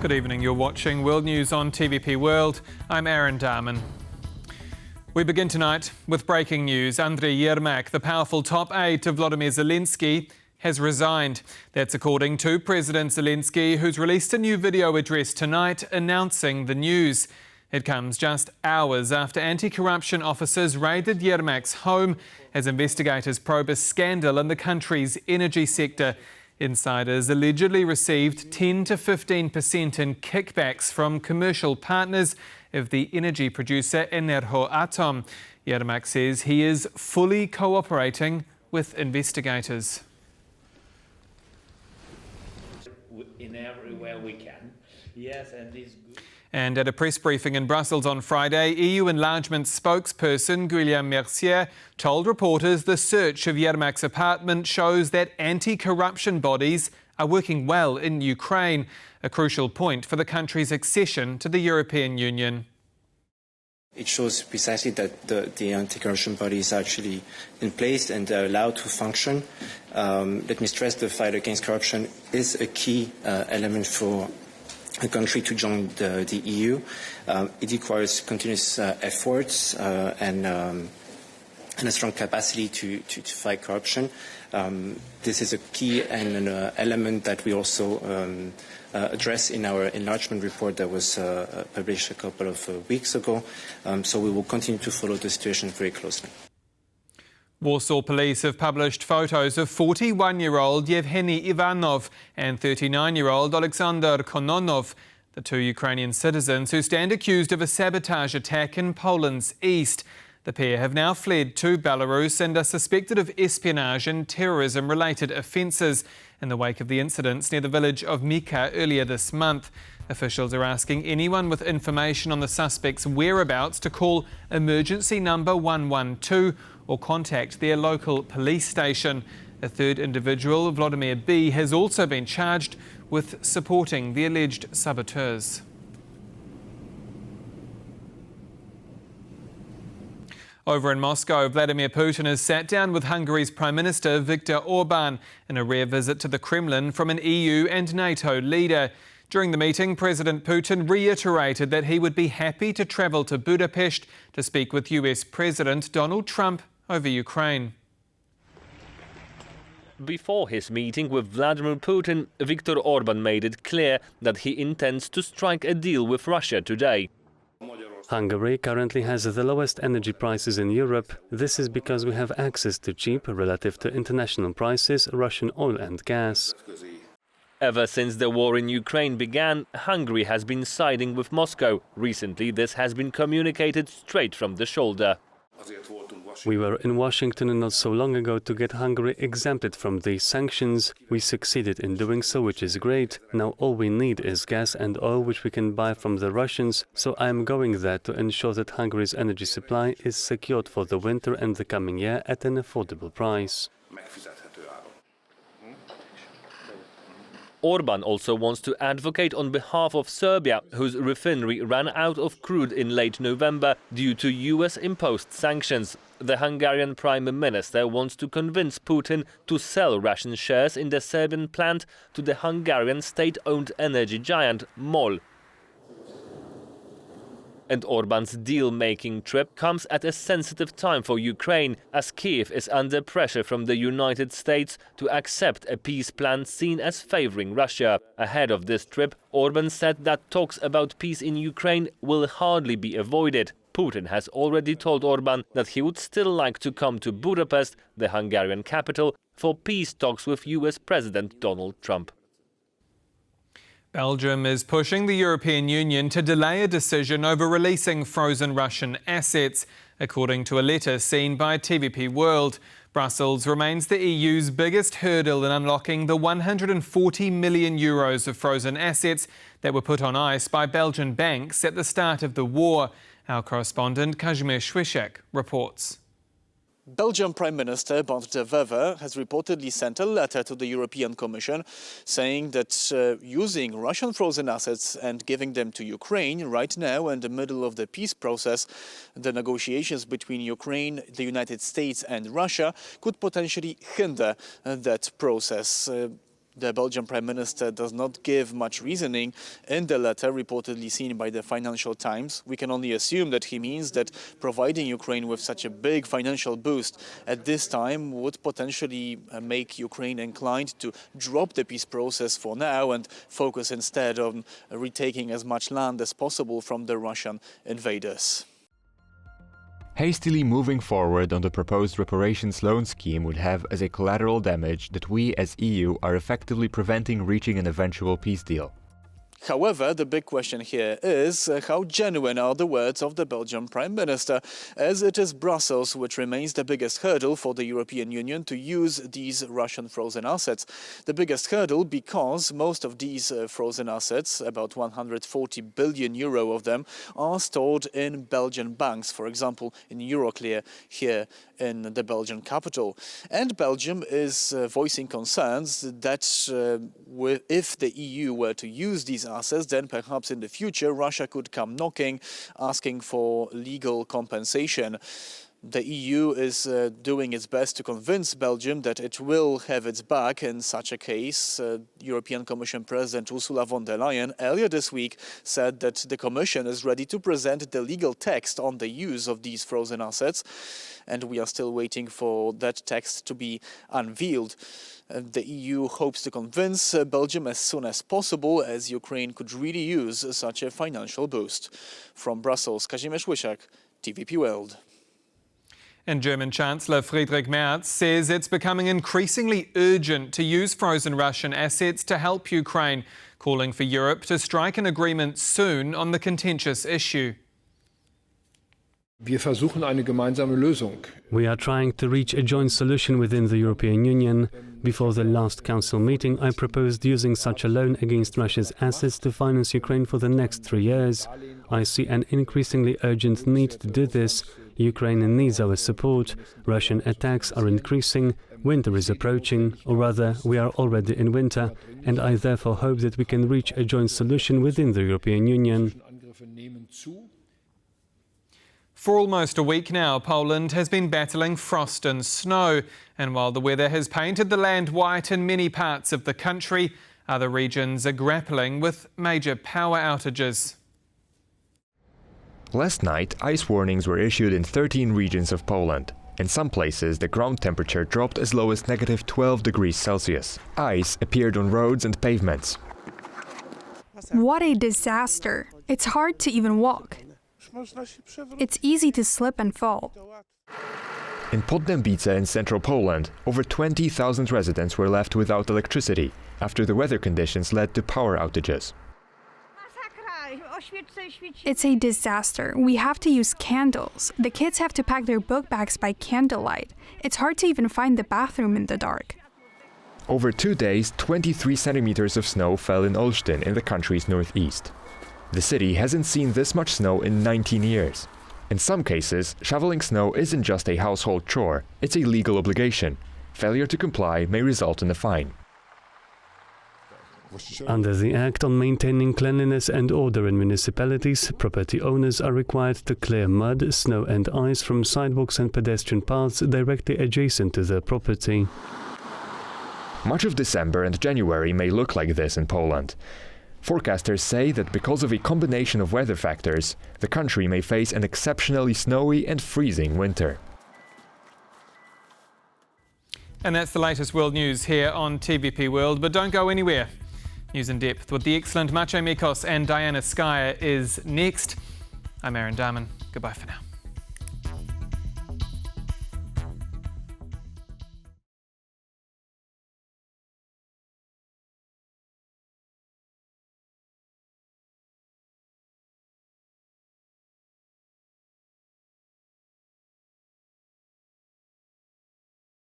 Good evening, you're watching World News on TVP World. I'm Aaron Darman. We begin tonight with breaking news. Andriy Yermak, the powerful top aide to Volodymyr Zelensky, has resigned. That's according to President Zelensky, who's released a new video address tonight announcing the news. It comes just hours after anti-corruption officers raided Yermak's home as investigators probe a scandal in the country's energy sector. Insiders allegedly received 10 to 15% in kickbacks from commercial partners of the energy producer Energoatom. Yermak says he is fully cooperating with investigators. In everywhere we can, yes, and it's good. And at a press briefing in Brussels on Friday, EU enlargement spokesperson Guillaume Mercier told reporters the search of Yermak's apartment shows that anti-corruption bodies are working well in Ukraine, a crucial point for the country's accession to the European Union. It shows precisely that the anti-corruption body is actually in place and they're allowed to function. Let me stress the fight against corruption is a key element for a country to join the EU. It requires continuous efforts and a strong capacity to fight corruption. This is a key and an element that we also address in our enlargement report that was published a couple of weeks ago. So we will continue to follow the situation very closely. Warsaw police have published photos of 41-year-old Yevhenii Ivanov and 39-year-old Oleksandr Kononov, the two Ukrainian citizens who stand accused of a sabotage attack in Poland's east. The pair have now fled to Belarus and are suspected of espionage and terrorism-related offences in the wake of the incidents near the village of Mika earlier this month. Officials are asking anyone with information on the suspects' whereabouts to call emergency number 112 or contact their local police station. A third individual, Vladimir B., has also been charged with supporting the alleged saboteurs. Over in Moscow, Vladimir Putin has sat down with Hungary's Prime Minister Viktor Orban in a rare visit to the Kremlin from an EU and NATO leader. During the meeting, President Putin reiterated that he would be happy to travel to Budapest to speak with US President Donald Trump over Ukraine. Before his meeting with Vladimir Putin, Viktor Orban made it clear that he intends to strike a deal with Russia today. Hungary currently has the lowest energy prices in Europe. This is because we have access to cheap, relative to international prices, Russian oil and gas. Ever since the war in Ukraine began, Hungary has been siding with Moscow. Recently, this has been communicated straight from the shoulder. We were in Washington not so long ago to get Hungary exempted from these sanctions. We succeeded in doing so, which is great. Now all we need is gas and oil, which we can buy from the Russians. So I am going there to ensure that Hungary's energy supply is secured for the winter and the coming year at an affordable price. Orban also wants to advocate on behalf of Serbia, whose refinery ran out of crude in late November due to US-imposed sanctions. The Hungarian Prime Minister wants to convince Putin to sell Russian shares in the Serbian plant to the Hungarian state-owned energy giant MOL. And Orban's deal-making trip comes at a sensitive time for Ukraine, as Kiev is under pressure from the United States to accept a peace plan seen as favoring Russia. Ahead of this trip, Orban said that talks about peace in Ukraine will hardly be avoided. Putin has already told Orban that he would still like to come to Budapest, the Hungarian capital, for peace talks with US President Donald Trump. Belgium is pushing the European Union to delay a decision over releasing frozen Russian assets, according to a letter seen by TVP World. Brussels remains the EU's biggest hurdle in unlocking the 140 million euros of frozen assets that were put on ice by Belgian banks at the start of the war. Our correspondent Kazimierz Szwysiek reports. Belgian Prime Minister Bart de Wever has reportedly sent a letter to the European Commission saying that using Russian frozen assets and giving them to Ukraine right now in the middle of the peace process, the negotiations between Ukraine, the United States and Russia could potentially hinder that process. The Belgian Prime Minister does not give much reasoning in the letter reportedly seen by the Financial Times. We can only assume that he means that providing Ukraine with such a big financial boost at this time would potentially make Ukraine inclined to drop the peace process for now and focus instead on retaking as much land as possible from the Russian invaders. Hastily moving forward on the proposed reparations loan scheme would have as a collateral damage that we as EU are effectively preventing reaching an eventual peace deal. However, the big question here is how genuine are the words of the Belgian Prime Minister, as it is Brussels which remains the biggest hurdle for the European Union to use these Russian frozen assets. The biggest hurdle because most of these frozen assets, about 140 billion euro of them, are stored in Belgian banks, for example in Euroclear here in the Belgian capital. And Belgium is voicing concerns that if the EU were to use these assets, then perhaps in the future Russia could come knocking, asking for legal compensation. The EU is doing its best to convince Belgium that it will have its back in such a case. European Commission President Ursula von der Leyen earlier this week said that the Commission is ready to present the legal text on the use of these frozen assets, and we are still waiting for that text to be unveiled. The EU hopes to convince Belgium as soon as possible, as Ukraine could really use such a financial boost. From Brussels, Kazimierz Łysiak, TVP World. And German Chancellor Friedrich Merz says it's becoming increasingly urgent to use frozen Russian assets to help Ukraine, calling for Europe to strike an agreement soon on the contentious issue. Wir versuchen eine gemeinsame Lösung. We are trying to reach a joint solution within the European Union. Before the last Council meeting, I proposed using such a loan against Russia's assets to finance Ukraine for the next 3 years. I see an increasingly urgent need to do this. Ukraine needs our support. Russian attacks are increasing. Winter is approaching, or rather, we are already in winter, and I therefore hope that we can reach a joint solution within the European Union. For almost a week now, Poland has been battling frost and snow. And while the weather has painted the land white in many parts of the country, other regions are grappling with major power outages. Last night, ice warnings were issued in 13 regions of Poland. In some places, the ground temperature dropped as low as -12 degrees Celsius. Ice appeared on roads and pavements. What a disaster! It's hard to even walk. It's easy to slip and fall. In Poddębice in central Poland, over 20,000 residents were left without electricity after the weather conditions led to power outages. It's a disaster. We have to use candles. The kids have to pack their book bags by candlelight. It's hard to even find the bathroom in the dark. Over 2 days, 23 centimeters of snow fell in Olsztyn in the country's northeast. The city hasn't seen this much snow in 19 years. In some cases, shoveling snow isn't just a household chore, it's a legal obligation. Failure to comply may result in a fine. Under the Act on Maintaining Cleanliness and Order in Municipalities, property owners are required to clear mud, snow and ice from sidewalks and pedestrian paths directly adjacent to their property. Much of December and January may look like this in Poland. Forecasters say that because of a combination of weather factors, the country may face an exceptionally snowy and freezing winter. And that's the latest world news here on TVP World, but don't go anywhere. News in depth with the excellent Maciej Mikos and Diana Skyer is next. I'm Aaron Darman. Goodbye for now.